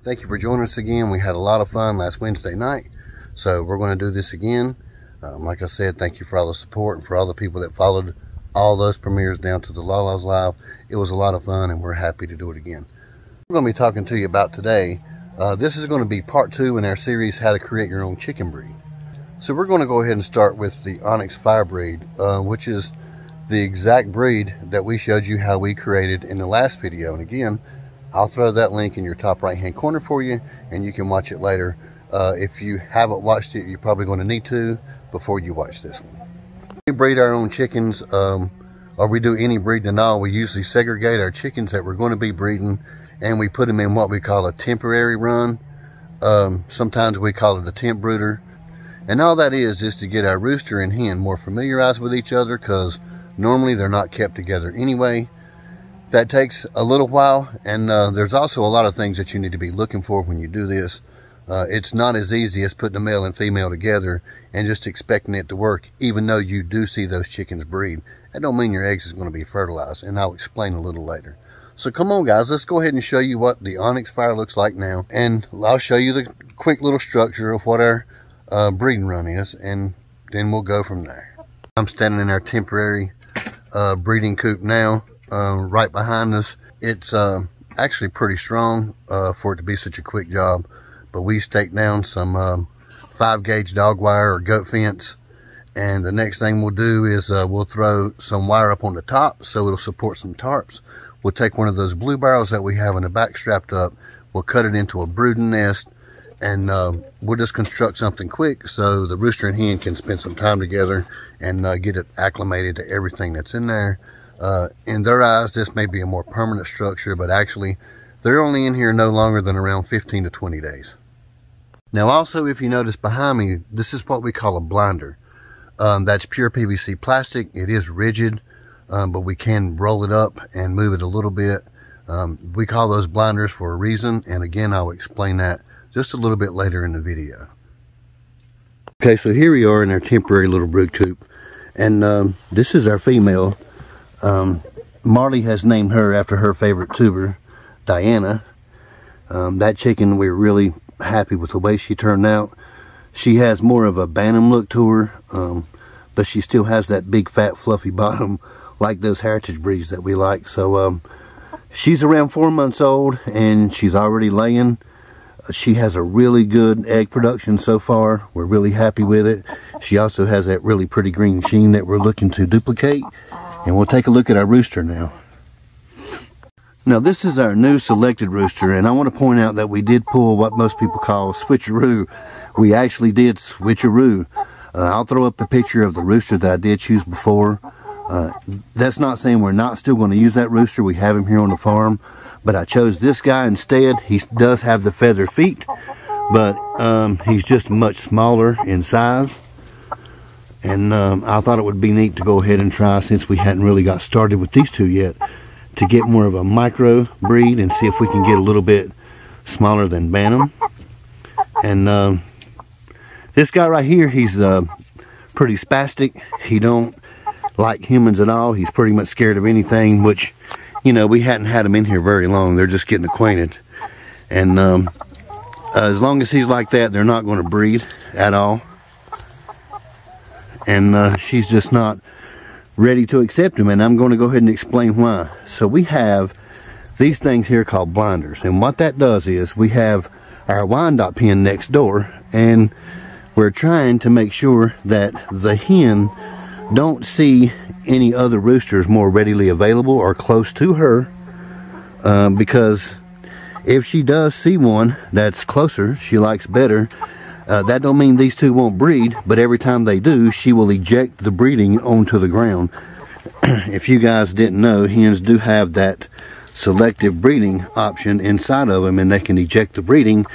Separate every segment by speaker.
Speaker 1: Thank you for joining us again. We had a lot of fun last Wednesday night, so we're going to do this again. Like I said, thank you for all the support and for all the people that followed all those premieres down to the Lala's Live. It was a lot of fun, and we're happy to do it again. We're going to be talking to you about today. This is going to be part 2 in our series, How to Create Your Own Chicken Breed. So we're going to go ahead and start with the Onyx Fire Breed, which is the exact breed that we showed you how we created in the last video. And again, I'll throw that link in your top right hand corner for you, and you can watch it later. If you haven't watched it, you're probably going to need to before you watch this one. We breed our own chickens, or we do any breeding at all. We usually segregate our chickens that we're going to be breeding, and we put them in what we call a temporary run. Sometimes we call it a temp brooder. And all that is to get our rooster and hen more familiarized with each other, because normally they're not kept together anyway. That takes a little while, and there's also a lot of things that you need to be looking for when you do this. It's not as easy as putting a male and female together and just expecting it to work, even though you do see those chickens breed. That don't mean your eggs is going to be fertilized, and I'll explain a little later. So come on guys, let's go ahead and show you what the Onyx Fire looks like now, and I'll show you the quick little structure of what our breeding run is, and then we'll go from there. I'm standing in our temporary breeding coop now. Right behind us, it's actually pretty strong for it to be such a quick job, but we staked down some 5-gauge dog wire or goat fence, and the next thing we'll do is we'll throw some wire up on the top so it'll support some tarps. We'll take one of those blue barrels that we have in the back strapped up, we'll cut it into a brooding nest, and we'll just construct something quick so the rooster and hen can spend some time together and get it acclimated to everything that's in there. In their eyes, this may be a more permanent structure, but actually they're only in here no longer than around 15 to 20 days. Now also, if you notice behind me, this is what we call a blinder. That's pure PVC plastic. It is rigid, but we can roll it up and move it a little bit. We call those blinders for a reason, and again, I'll explain that just a little bit later in the video. Okay, so here we are in our temporary little brood coop, and this is our female. Marley has named her after her favorite tuber, Diana. That chicken, we're really happy with the way she turned out. She has more of a Bantam look to her, but she still has that big fat fluffy bottom like those heritage breeds that we like. So she's around 4 months old, and she's already laying. She has a really good egg production so far. We're really happy with it. She also has that really pretty green sheen that we're looking to duplicate. And we'll take a look at our rooster now. Now this is our new selected rooster, and I want to point out that we did pull what most people call switcheroo. We actually did switcheroo. I'll throw up a picture of the rooster that I did choose before. That's not saying we're not still going to use that rooster. We have him here on the farm, but I chose this guy instead. He does have the feather feet, but he's just much smaller in size. And I thought it would be neat to go ahead and try, since we hadn't really got started with these two yet, to get more of a micro breed and see if we can get a little bit smaller than Bantam. And this guy right here, he's pretty spastic. He don't like humans at all. He's pretty much scared of anything, which, you know, we hadn't had him in here very long. They're just getting acquainted. And as long as he's like that, they're not going to breed at all. And she's just not ready to accept him, and I'm going to go ahead and explain why. So we have these things here called blinders, and what that does is we have our Wyandotte pen next door, and we're trying to make sure that the hen don't see any other roosters more readily available or close to her, because if she does see one that's closer, she likes better. That don't mean these two won't breed, but every time they do, she will eject the breeding onto the ground. If you guys didn't know, hens do have that selective breeding option inside of them, and they can eject the breeding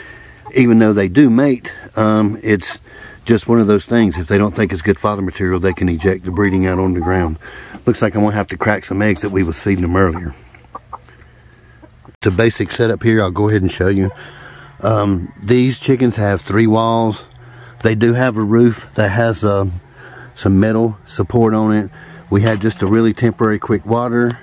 Speaker 1: even though they do mate. It's just one of those things. If they don't think it's good father material, they can eject the breeding out on the ground. Looks like I'm gonna have to crack some eggs that we was feeding them earlier. The basic setup here, I'll go ahead and show you. These chickens have 3 walls. They do have a roof that has some metal support on it. We had just a really temporary quick water,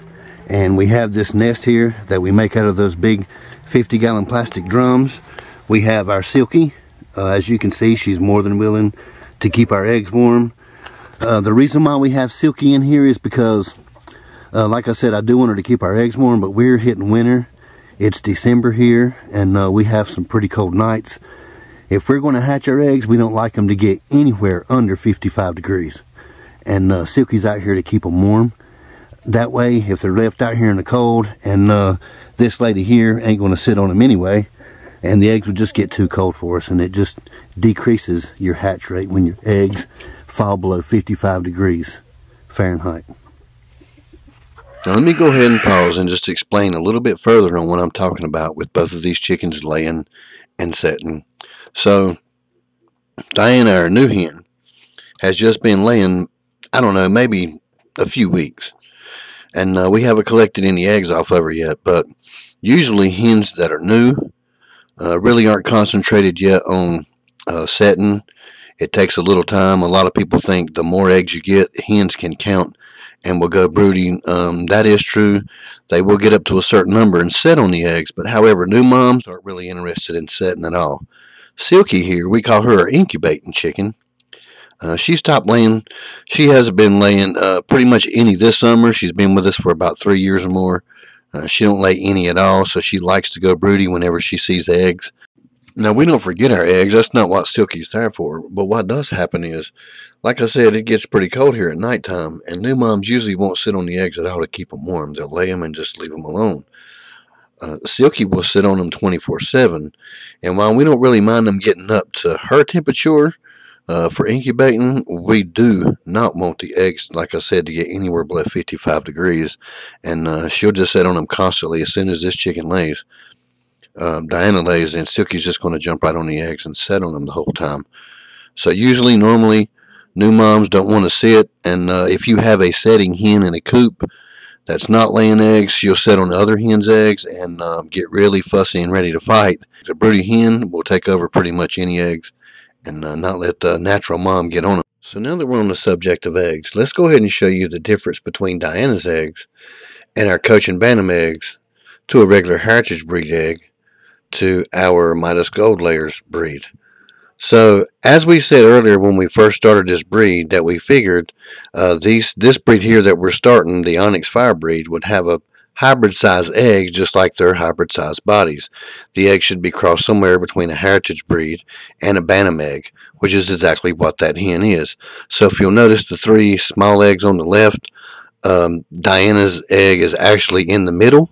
Speaker 1: and we have this nest here that we make out of those big 50-gallon plastic drums. We have our Silky. As you can see, she's more than willing to keep our eggs warm. The reason why we have Silky in here is because, like I said, I do want her to keep our eggs warm, but we're hitting winter. It's December here, and we have some pretty cold nights. If we're going to hatch our eggs, we don't like them to get anywhere under 55 degrees. And Silky's out here to keep them warm. That way, if they're left out here in the cold, and this lady here ain't going to sit on them anyway, and the eggs would just get too cold for us, and it just decreases your hatch rate when your eggs fall below 55 degrees Fahrenheit. Now let me go ahead and pause and just explain a little bit further on what I'm talking about with both of these chickens laying and setting. So Diana, our new hen, has just been laying, I don't know, maybe a few weeks. And we haven't collected any eggs off of her yet, but usually hens that are new really aren't concentrated yet on setting. It takes a little time. A lot of people think the more eggs you get, hens can count and will go brooding. That is true. They will get up to a certain number and set on the eggs, but however, new moms aren't really interested in setting at all. Silky here, we call her our incubating chicken. She stopped laying. She hasn't been laying pretty much any this summer. She's been with us for about 3 years or more. She don't lay any at all, so she likes to go broody whenever she sees eggs. Now, we don't forget our eggs. That's not what Silky's there for. But what does happen is, like I said, it gets pretty cold here at nighttime, and new moms usually won't sit on the eggs at all to keep them warm. They'll lay them and just leave them alone. Silky will sit on them 24/7, and while we don't really mind them getting up to her temperature for incubating, we do not want the eggs, like I said, to get anywhere below 55 degrees, and she'll just sit on them constantly. As soon as this chicken lays, Diana lays, and Silky's just going to jump right on the eggs and sit on them the whole time. So usually, normally, new moms don't want to sit, and if you have a setting hen in a coop that's not laying eggs, she'll sit on the other hen's eggs and get really fussy and ready to fight. The broody hen will take over pretty much any eggs and not let the natural mom get on them. So now that we're on the subject of eggs, let's go ahead and show you the difference between Diana's eggs and our Cochin Bantam eggs to a regular Heritage breed egg to our Midas Gold Layers breed. So, as we said earlier when we first started this breed, that we figured this breed here that we're starting, the Onyx Fire Breed, would have a hybrid-sized egg just like their hybrid-sized bodies. The egg should be crossed somewhere between a Heritage breed and a Bantam egg, which is exactly what that hen is. So, if you'll notice the 3 small eggs on the left, Diana's egg is actually in the middle.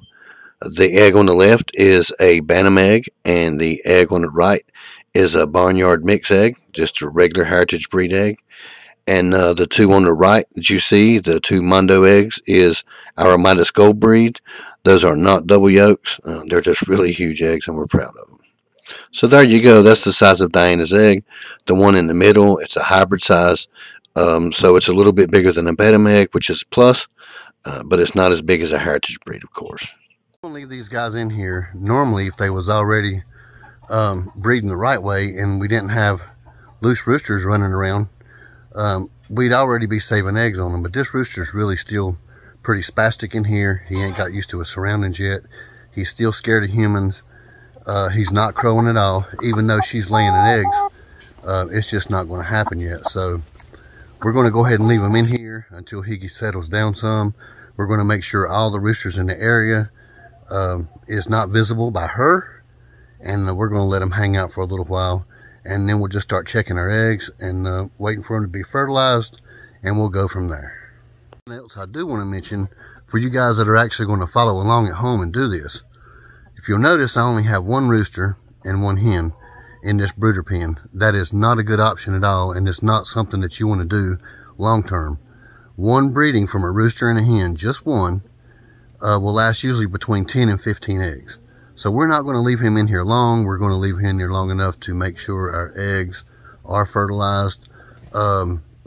Speaker 1: The egg on the left is a Bantam egg, and the egg on the right is a barnyard mix egg, just a regular Heritage breed egg. And the 2 on the right that you see, the 2 Mondo eggs, is our Midas Gold breed. Those are not double yolks. They're just really huge eggs, and we're proud of them. So there you go. That's the size of Diana's egg. The one in the middle, it's a hybrid size. So it's a little bit bigger than a Bantam egg, which is plus, but it's not as big as a Heritage breed, of course. I'm going to leave these guys in here. Normally, if they was already breeding the right way and we didn't have loose roosters running around, we'd already be saving eggs on them. But this rooster's really still pretty spastic in here. He ain't got used to his surroundings yet. He's still scared of humans. He's not crowing at all, even though she's laying eggs. It's just not going to happen yet. So we're going to go ahead and leave him in here until he settles down some. We're going to make sure all the roosters in the area is not visible by her. And we're going to let them hang out for a little while, and then we'll just start checking our eggs and waiting for them to be fertilized, and we'll go from there. Something else I do want to mention for you guys that are actually going to follow along at home and do this. If you'll notice, I only have 1 rooster and 1 hen in this brooder pen. That is not a good option at all, and it's not something that you want to do long term. 1 breeding from a rooster and a hen, just 1, will last usually between 10 and 15 eggs. So we're not going to leave him in here long. We're going to leave him in here long enough to make sure our eggs are fertilized.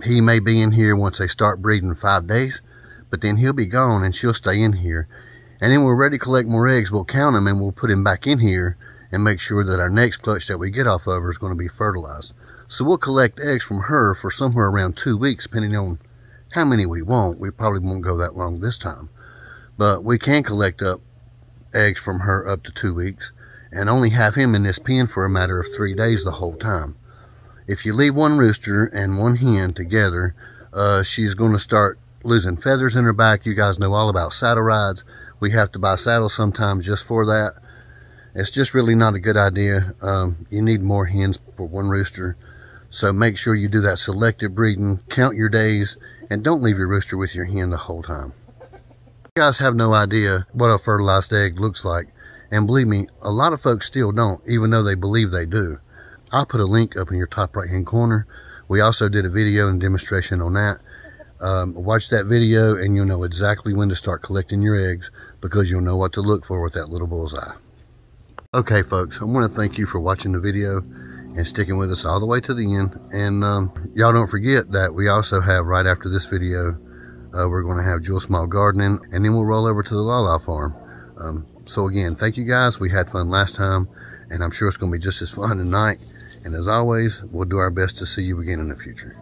Speaker 1: He may be in here once they start breeding in 5 days, but then he'll be gone and she'll stay in here. And then when we're ready to collect more eggs, we'll count them and we'll put him back in here and make sure that our next clutch that we get off of her is going to be fertilized. So we'll collect eggs from her for somewhere around 2 weeks, depending on how many we want. We probably won't go that long this time, but we can collect up eggs from her up to 2 weeks. and only have him in this pen for a matter of 3 days the whole time. If you leave one rooster and one hen together, she's going to start losing feathers in her back. You guys know all about saddle rides. We have to buy saddles sometimes just for that. It's just really not a good idea. You need more hens for one rooster. So make sure you do that selective breeding, count your days, and don't leave your rooster with your hen the whole time. You guys have no idea what a fertilized egg looks like. And believe me, a lot of folks still don't, even though they believe they do. I'll put a link up in your top right hand corner. We also did a video and demonstration on that. Watch that video and you'll know exactly when to start collecting your eggs, because you'll know what to look for with that little bullseye. Okay folks, I want to thank you for watching the video and sticking with us all the way to the end. And y'all don't forget that we also have, right after this video, we're going to have Jewel Small Gardening, and then we'll roll over to the Lala Farm. So again, thank you guys. We had fun last time, and I'm sure it's going to be just as fun tonight. And as always, we'll do our best to see you again in the future.